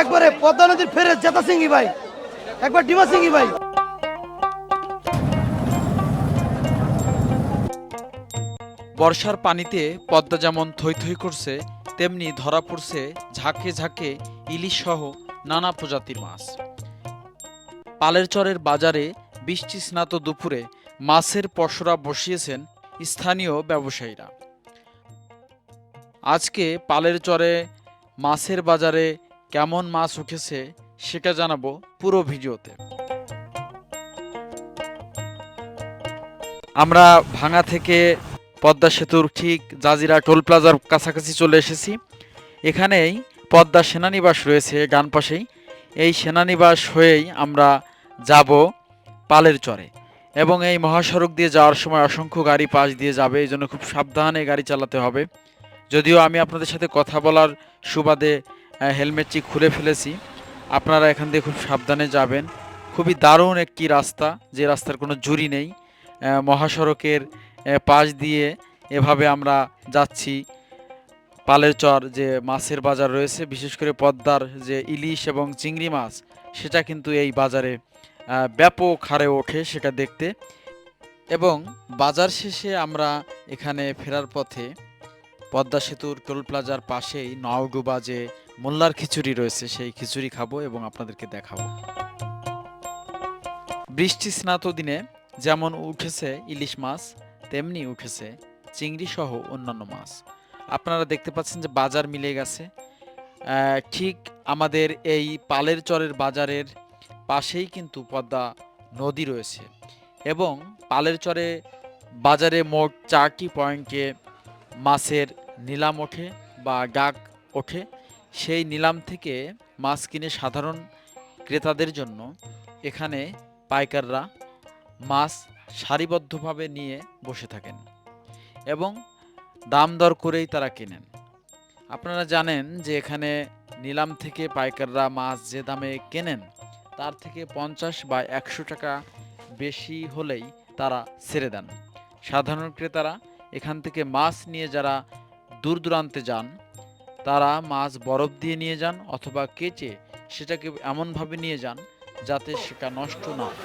একবারে পদ্মা নদীর ফেরে জেতা সিংহি ভাই, একবার ডিমা সিংহি ভাই। বর্ষার পানিতে পদ্মা যেমন থই থই করছে, তেমনি ধরা পড়ছে ঝাঁকে ঝাঁকে ইলিশ সহ নানা প্রজাতির মাছ। পালের চরের বাজারে বৃষ্টি স্নাত দুপুরে মাছের পসরা বসিয়েছেন স্থানীয় ব্যবসায়ীরা। আজকে পালের চরে মাছের বাজারে কেমন মাছ উঠেছে সেটা জানাবো পুরো ভিডিওতে। আমরা ভাঙা থেকে পদ্মা সেতুর ঠিক জাজিরা টোল প্লাজার কাছাকাছি চলে এসেছি। এখানেই পদ্মা সেনানিবাস রয়েছে ডান পাশেই। এই সেনানিবাস হয়েই আমরা যাব পালের চরে, এবং এই মহাসড়ক দিয়ে যাওয়ার সময় অসংখ্য গাড়ি পাশ দিয়ে যাবে, এই জন্য খুব সাবধানে গাড়ি চালাতে হবে। যদিও আমি আপনাদের সাথে কথা বলার সুবাদে হেলমেটটি খুলে ফেলেছি। আপনারা এখান দিয়ে খুব সাবধানে যাবেন। খুবই দারুণ একটি রাস্তা, যে রাস্তার কোনো জুড়ি নেই। মহাসড়কের পাশ দিয়ে এভাবে আমরা যাচ্ছি। পালের চর যে মাছের বাজার রয়েছে, বিশেষ করে পদ্মার যে ইলিশ এবং চিংড়ি মাছ, সেটা কিন্তু এই বাজারে ব্যাপক হারে ওঠে সেটা দেখতে। এবং বাজার শেষে আমরা এখানে ফেরার পথে পদ্মা সেতুর টোল প্লাজার পাশেই নাওডুবা যে মোল্লার খিচুড়ি রয়েছে, সেই খিচুড়ি খাবো এবং আপনাদেরকে দেখাবো। বৃষ্টি স্নাত দিনে যেমন উঠেছে ইলিশ মাছ, তেমনি উঠেছে চিংড়ি সহ অন্যান্য মাছ। আপনারা দেখতে পাচ্ছেন যে বাজার মিলে গেছে। ঠিক আমাদের এই পালের চরের বাজারের পাশেই কিন্তু পদ্মা নদী রয়েছে, এবং পালের চরে বাজারে মোট 4টি পয়েন্টে মাছের নিলাম ওঠে বা ডাক ওঠে। সেই নিলাম থেকে মাছ কিনে সাধারণ ক্রেতাদের জন্য এখানে পাইকাররা মাছ সারিবদ্ধভাবে নিয়ে বসে থাকেন এবং দাম দর করেই তারা কেনেন। আপনারা জানেন যে এখানে নিলাম থেকে পাইকাররা মাছ যে দামে কেনেন, তার থেকে 50 বা 100 টাকা বেশি হলেই তারা ছেড়ে দেন। সাধারণ ক্রেতারা এখান থেকে মাছ নিয়ে যারা দূর দূরান্তে যান, তারা মাছ বরফ দিয়ে নিয়ে যান অথবা কেচে সেটাকে এমনভাবে নিয়ে যান যাতে সেটা নষ্ট না হয়।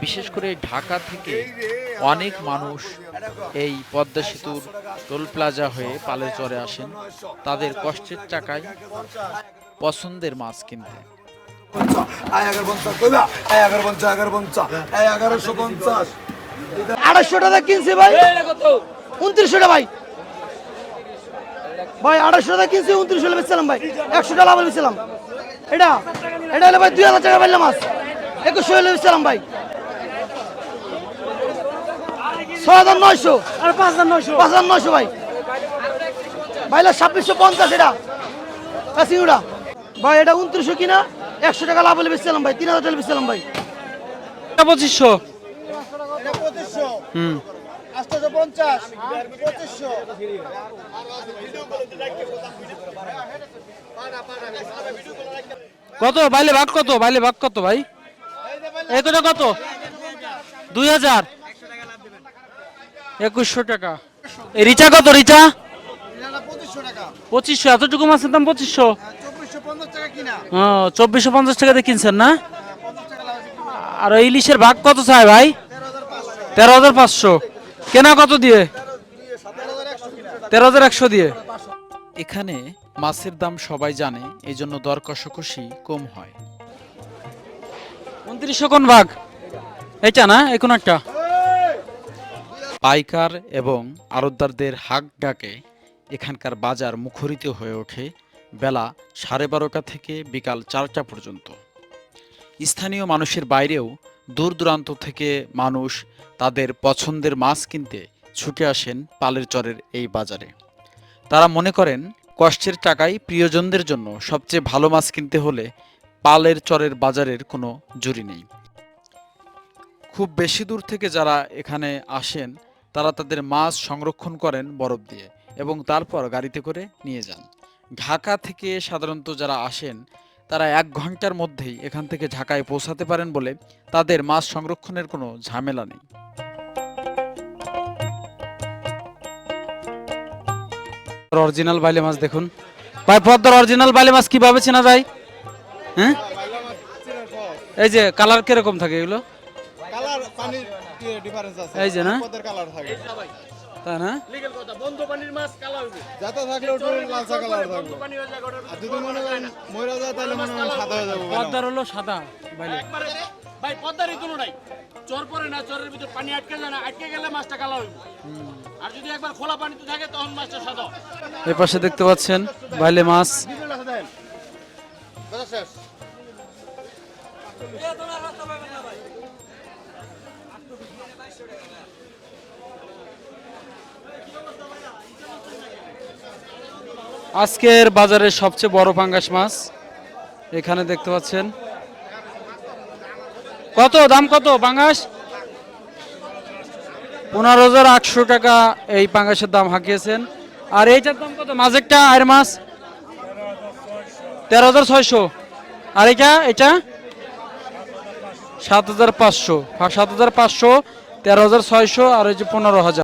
বিশেষ করে ঢাকা থেকে অনেক মানুষ এই পদ্মা সেতুর টোল প্লাজা হয়ে পালের চরে আসেন তাদের কষ্টের টাকায় পছন্দের মাছ কিনতে। 250 টাকা কিনছে ভাই, 29 টাকা ভাই, ভাই 250 টাকা কিনছে, 29 টাকা বেচলাম ভাই, 100 টাকা লাভ বেচলাম। এটা এটা হলো ভাই 2000 টাকা পাইলাম মাছ, 2100 টাকা বেচলাম ভাই, 6900 আর 5900 ভাই, ভাইলা 2650 এটা কাসিংড়া ভাই, এটা 2900 কিনা 100 টাকা লাভ হলে বেচলাম ভাই, 3000 টাকা বেচলাম ভাই। 2500 850 2500 কত বাইলে ভাগ কত, বাইলে ভাগ কত ভাই? এটা কত? 2000, 2100 টাকা। রিচা কত? রিচা 2500। এতটুকু মাছের দাম 2500? 2450 টাকা দিয়ে কিনছেন না? আর ইলিশের ভাগ কত চাই ভাই? 13500। কেনা কত দিয়ে? 13100 দিয়ে। এখানে মাছের দাম সবাই জানে, এই জন্য দর কষাকষি কম হয়। 2900 কোন ভাগ? এটা না, এই কোন একটা? পাইকার এবং আড়তদারদের হাক ডাকে এখানকার বাজার মুখরিত হয়ে ওঠে বেলা 12:30 থেকে বিকাল 4টা পর্যন্ত। স্থানীয় মানুষের বাইরেও দূর দূরান্ত থেকে মানুষ তাদের পছন্দের মাছ কিনতে ছুটে আসেন পালের চরের এই বাজারে। তারা মনে করেন কষ্টের টাকায় প্রিয়জনদের জন্য সবচেয়ে ভালো মাছ কিনতে হলে পালের চরের বাজারের কোনো জুড়ি নেই। খুব বেশি দূর থেকে যারা এখানে আসেন তারা তাদের মাছ সংরক্ষণ করেন বরফ দিয়ে এবং তারপর গাড়িতে করে নিয়ে যান। ঢাকা থেকে সাধারণত যারা আসেন তারা 1 ঘন্টার মধ্যেই এখান থেকে ঢাকায় পৌঁছাতে পারেন বলে তাদের মাছ সংরক্ষণের কোনো ঝামেলা নেই। অরিজিনাল বাইলে মাছ দেখুন, ভাই পদ্মার অরিজিনাল বাইলে মাছ কিভাবে চেনা যায়? হ্যাঁ, এই যে কালার কিরকম থাকে এগুলো? কালার পানির ডিফারেন্স আছে, এই যে না পদের কালার থাকে, তাই না? যাতে থাকলে ওটা লালচা কালার থাকবে। আর যদি মনে করেন ময়রা যায় তাহলে মনে হয় সাদা হয়ে যাবে। পদ্মার হলো সাদা বাইলে। ভাই পদ্মারই কোনো নাই, চর পরে না, চরের ভিতর পানি আটকে যায় না, আটকে গেলে মাছটা কালো হইব। আর যদি একবার খোলা পানিতে থাকে তখন মাছটা সাদা। এই পাশে দেখতে পাচ্ছেন বাইলে মাছ। আজকের বাজারের সবচেয়ে বড় পাঙ্গাস মাছ এখানে দেখতে পাচ্ছেন। কত দাম, কত পাঙ্গাস? 15,800 টাকা এই পাঙ্গাসের দাম হাঁকিয়েছেন। আর এইটার দাম কত? মাঝেরটা আর মাছ 13,600। আর এটা 7,500। 7,500, 13,600 আর এই যে 15,000।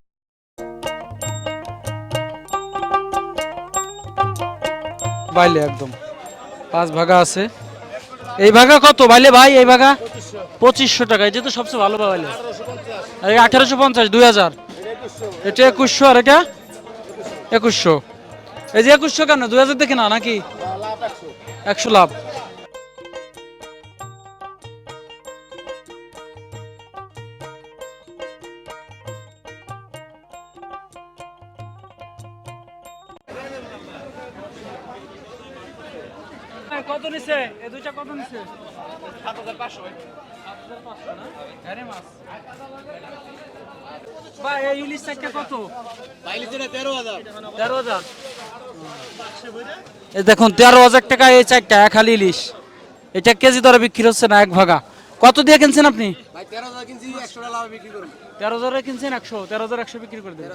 বাইলে একদম 5 ভাগা আছে। এই ভাগা কত বাইলে ভাই? এই ভাগা 2500 টাকা। এটা তো সবচেয়ে ভালো বাইলে। আর 1850, 2000। এটা 2100 আর এটা 2100। এই যে 2100 কেন? 2000 দেখে না নাকি? 100 লাভ। কত নিছে? এই দুইটা কত নিছে? 7500 ভাই এই ইলিশ চারটা কত? বাইলে দিনে 13000। 13,000। এই দেখুন 13,000 টাকা এই চারটা, এক হালি ইলিশ। এটা কেজি দরে বিক্রি হচ্ছে না, এক ভাগা। কত দিয়ে কিনছেন আপনি? ভাই 13000 কিনছি, 100 টাকা লাভ বিক্রি করব। 13,000 কিনছেন, 13,100 বিক্রি করে দেবেন।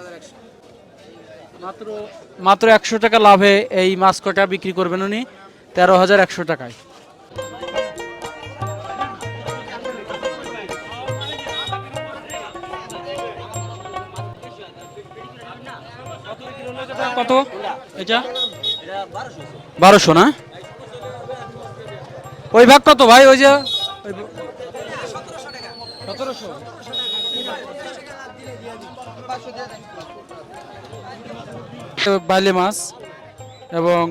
মাত্র 100 টাকা লাভে এই মাছ কটা বিক্রি করবেন উনি 13,100 টাকায়। কত এটা? 1200 না? ওই ভাগ কত ভাই? ওই যে 1700। বাইলে মাছ এবং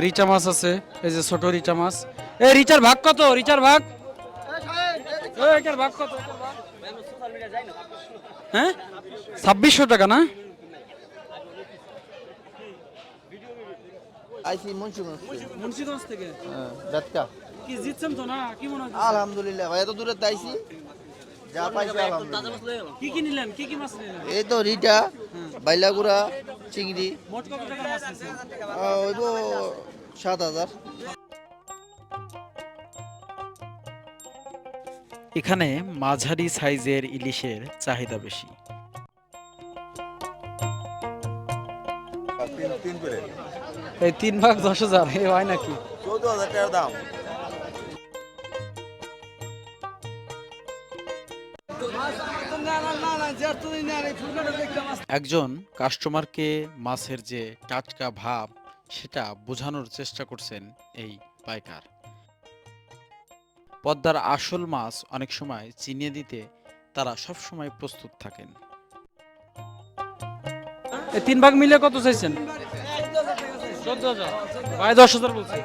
রিচা মাছ আছে। এই যে ছোট রিচা মাছ। এই রিচার ভাগ কত? রিচার ভাগ, এটার ভাগ কত? হ্যাঁ, 2600 টাকা না? আইসি মুন্সিগঞ্জ থেকে। জাতকা কি জিতছেন তো না? কি মনে হচ্ছে? আলহামদুলিল্লাহ ভাই, এত দূরে আইসি, যা পাইছি আলহামদুলিল্লাহ। কি কি নিলেন? কি কি মাছ নিলেন? এই তো রিটা, বাইলাগুড়া, চিংড়ি। মোট কত টাকার মাছ নিছেন? ওইব 7,000। এখানে মাঝারি সাইজের ইলিশের চাহিদা বেশি। এই 3 ভাগ 10,000 এই হয় নাকি? 14,000 টাকার দাম। একজন কাস্টমারকে মাছের যে টাটকা ভাব সেটা বোঝানোর চেষ্টা করছেন এই পাইকার। পদ্মার আসল মাছ অনেক সময় চিনিয়ে দিতে তারা সব সময় প্রস্তুত থাকেন। এই 3 ভাগ মিলে কত চাইছেন? 14,000। ভাই 10,000 বলছে।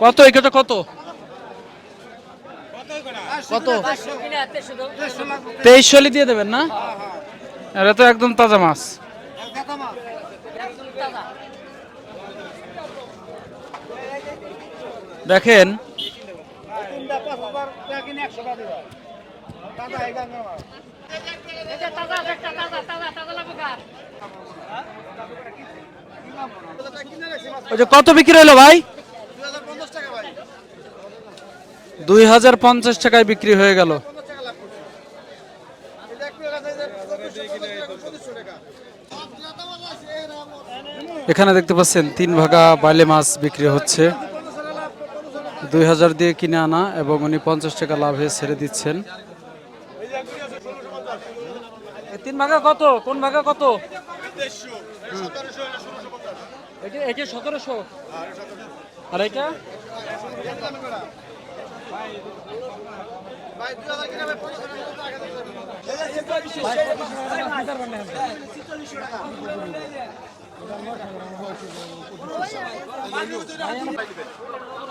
কত এটা কত? কত? 2300 দিয়ে দেবেন না? এটা তো একদম তাজা মাছ। দেখেন ওই যে কত বিক্রি হলো ভাই? 2,050 টাকায় বিক্রি হয়ে গেল। এখানে দেখতে পাচ্ছেন 3 ভাগা বাইলে মাছ বিক্রি হচ্ছে। 2000 দিয়ে কিনে আনা এবং উনি 50 টাকা লাভে ছেড়ে দিচ্ছেন। তিন ভাগা কত? কোন ভাগা কত? এটা 1700 আর এটা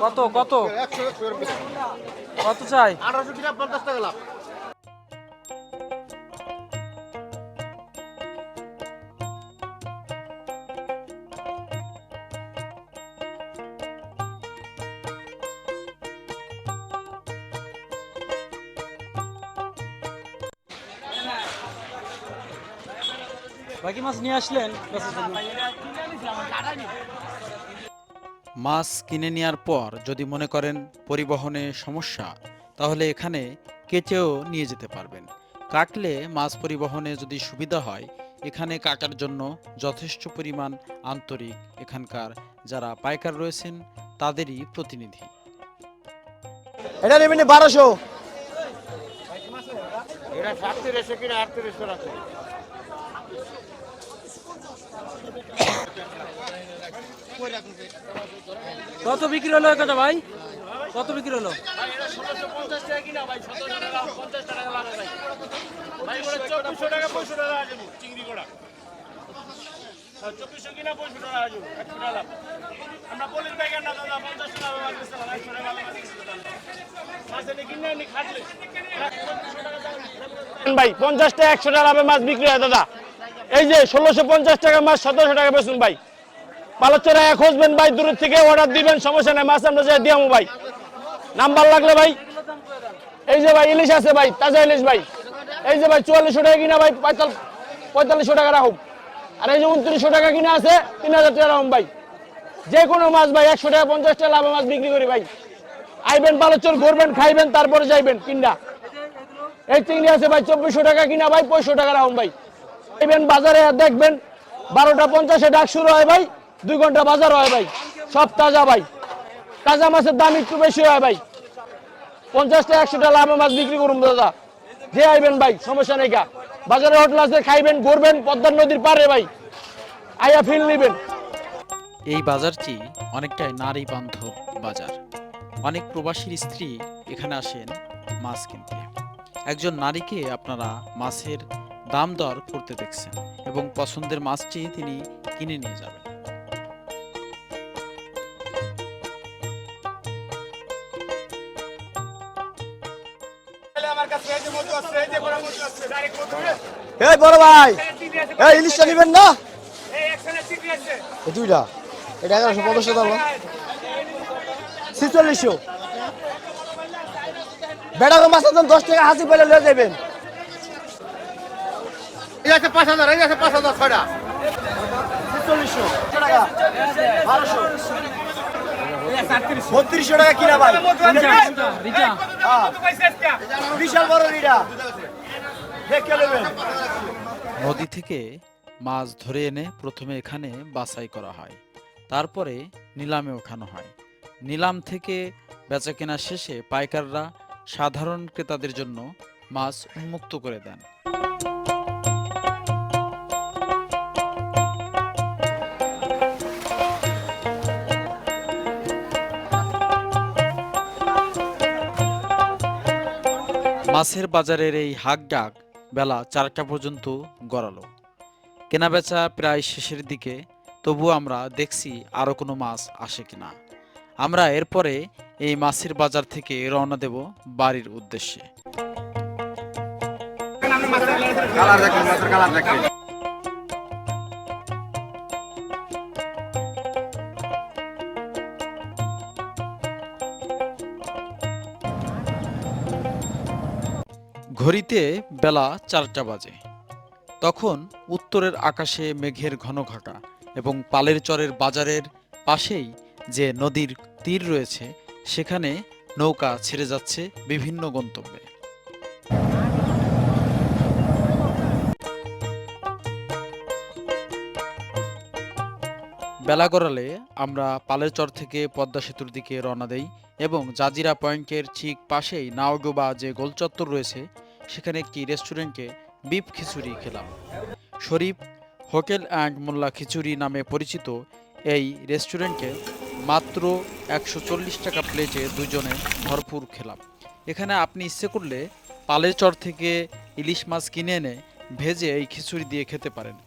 কত কত কত চাই? 1800 কিনা 50 টাকা লাভ। বাকি মাছ নিয়ে আসলেন? মাছ কিনে নেওয়ার পর যদি মনে করেন পরিবহনে সমস্যা, তাহলে এখানে কেটেও নিয়ে যেতে পারবেন। কাটলে মাছ পরিবহনে যদি সুবিধা হয়, এখানে কাটার জন্য যথেষ্ট পরিমাণ আন্তরিক এখানকার যারা পাইকার রয়েছেন তাদেরই প্রতিনিধি। এটা নেবেন 1200। এটা 3700 কিনা 3800 আছে। কত বিক্রি হলো কথা ভাই? কত বিক্রি হলো? ভাই এটা 1650 টাকা কিনা ভাই, 17 টাকা লাভ, 50 টাকা লাভ ভাই। ভাই বলে 2400 টাকা 65 টাকা আছে চিংড়ি গোড়া। 2400 কিনা 65 টাকা আছে, 1 টাকা লাভ। আমরা বলি ব্যাগের না দাদা 50 টাকা লাভ আছে, 100 টাকা লাভ আছে। মাছে নি কিনে নি খাটলে ভাই 50 টাকা 100 টাকা লাভে মাছ বিক্রি হয় দাদা। এই যে 1650 টাকা মাছ 1700 টাকা বেচুন ভাই। পালচরা খুঁজবেন ভাই, দূর থেকে অর্ডার দিবেন, সমস্যা নাই, মাছ আমরা যাই দিয়ামু ভাই। নাম্বার লাগলে ভাই, এই যে ভাই ইলিশ আছে ভাই, তাজা ইলিশ ভাই। এই যে ভাই 4400 টাকা কিনা ভাই, 4500 টাকা রাখুন। আর এই যে 2900 টাকা কিনা আছে, 3000 টাকা রাখুন ভাই। যে কোনো মাছ ভাই 100 টাকা 50 টাকা লাভে মাছ বিক্রি করি ভাই। আইবেন পালচর, ঘুরবেন, খাইবেন, তারপরে যাইবেন কিনা। এই চিংড়ি আছে ভাই 2400 টাকা কিনা ভাই, 6500 টাকা রাখুন ভাই। আইবেন বাজারে দেখবেন 12টা 50-এ ডাক শুরু হয় ভাই, 2 ঘন্টা বাজার হয় ভাই। সব তাজা ভাই। তাজা মাছের দাম একটু বেশি হয় ভাই। 50 টাকা 100 টাকা লাভে মাছ বিক্রি করুন দাদা। যে আইবেন ভাই, সমস্যা নেই গা। বাজারে হোটেল আছে, খাইবেন, ঘুরবেন, পদ্মা নদীর পারে ভাই, আইয়া ফিল নিবেন। এই বাজারটি অনেকটাই নারী বান্ধব বাজার। অনেক প্রবাসীর স্ত্রী এখানে আসেন মাছ কিনতে। একজন নারীকে আপনারা মাছের দাম দর করতে দেখছেন এবং পছন্দের মাছটি তিনি কিনে নিয়ে যাবেন। এই বড় ভাই, এই ইলিশটা নেবেন না? এই দুইটা, এটা 1150 দাম। 4600 বেড়া মাছের দাম 10 টাকা হাসি পেলে লয়ে যাবেন। এই আছে 5000, এই আছে 5000 ছয়টা। 4600 টাকা, 1200, 3200 টাকা কিনা ভাই। হ্যাঁ, বিশাল বড় রিডা, দেখে নেবেন। নদী থেকে মাছ ধরে এনে প্রথমে এখানে বাছাই করা হয়, তারপরে নিলামে ওঠানো হয়। নিলাম থেকে বেচাকেনা শেষে পাইকাররা সাধারণ ক্রেতাদের জন্য মাছ উন্মুক্ত করে দেন। মাছের বাজারের এই হাক ডাক বেলা 4টা পর্যন্ত গড়ালো। কেনাবেচা প্রায় শেষের দিকে, তবু আমরা দেখছি আরো কোনো মাছ আসে কিনা। আমরা এরপরে এই মাছের বাজার থেকে রওনা দেব বাড়ির উদ্দেশ্যে। ঘড়িতে বেলা 4টা বাজে। তখন উত্তরের আকাশে মেঘের ঘন ঘটা এবং পালের চরের বাজারের পাশেই যে নদীর তীর রয়েছে, সেখানে নৌকা ছেড়ে যাচ্ছে বিভিন্ন গন্তব্যে। বেলা গড়ালে আমরা পালেরচর থেকে পদ্মা সেতুর দিকে রওনা দেই এবং জাজিরা পয়েন্টের ঠিক পাশেই নাওডোবা যে গোলচত্বর রয়েছে সেখানে একটি রেস্টুরেন্টে বিফ খিচুড়ি খেলাম। শরীফ হোটেল অ্যান্ড মোল্লা খিচুড়ি নামে পরিচিত এই রেস্টুরেন্টে মাত্র 140 টাকা প্লেটে দুজনে ভরপুর খেলাম। এখানে আপনি ইচ্ছে করলে পালেরচর থেকে ইলিশ মাছ কিনে এনে ভেজে এই খিচুড়ি দিয়ে খেতে পারেন।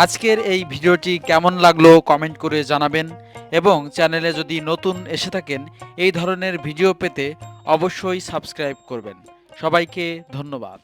আজকের এই ভিডিওটি কেমন লাগলো কমেন্ট করে জানাবেন এবং চ্যানেলে যদি নতুন এসে থাকেন এই ধরনের ভিডিও পেতে অবশ্যই সাবস্ক্রাইব করবেন। সবাইকে ধন্যবাদ।